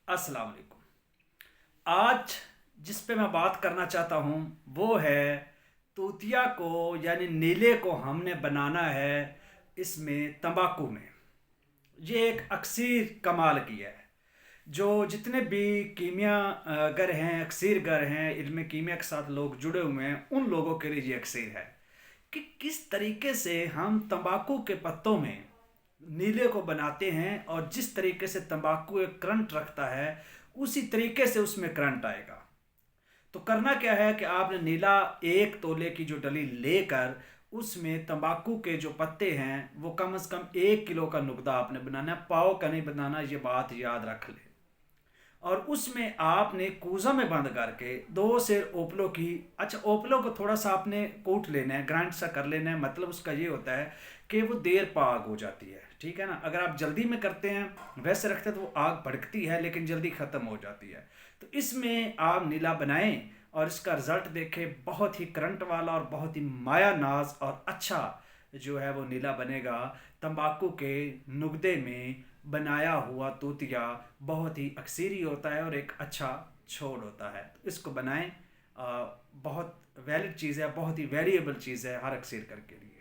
अस्सलाम वालेकुम। आज जिस पे मैं बात करना चाहता हूँ वो है तूतिया को, यानी नीले को हमने बनाना है इसमें तंबाकू में। ये एक अक्सीर कमाल की है जो जितने भी कीमिया गर हैं, अक्सीर गर हैं, इल्म कीमिया के साथ लोग जुड़े हुए हैं, उन लोगों के लिए ये अक्सीर है कि किस तरीके से हम तंबाकू के पत्तों में नीले को बनाते हैं और जिस तरीके से तंबाकू एक करंट रखता है उसी तरीके से उसमें करंट आएगा। तो करना क्या है कि आपने नीला 1 तोले की जो डली लेकर उसमें तंबाकू के जो पत्ते हैं वो कम से कम 1 किलो का नुकदा आपने बनाना है, पाव का नहीं बनाना, ये बात याद रख ले। और उसमें आपने कूजा में बंद करके 2 सेर ओपलो की, अच्छा ओपलो को थोड़ा सा आपने कूट लेना है, ग्राइंड सा कर लेना है। मतलब उसका ये होता है कि वो देर पाग हो जाती है, ठीक है ना। अगर आप जल्दी में करते हैं वैसे रखते हैं तो वो आग भड़कती है लेकिन जल्दी ख़त्म हो जाती है। तो इसमें आप नीला बनाएं और इसका रिज़ल्ट देखें, बहुत ही करंट वाला और बहुत ही माया नाज और अच्छा जो है वो नीला बनेगा। तंबाकू के नुगदे में बनाया हुआ तूतिया बहुत ही अक्सीरी होता है और एक अच्छा छोड़ होता है। तो इसको बनाएं। बहुत वैलिड चीज़ है, बहुत ही वेरिएबल चीज़ है हर अक्सीर कर के लिए।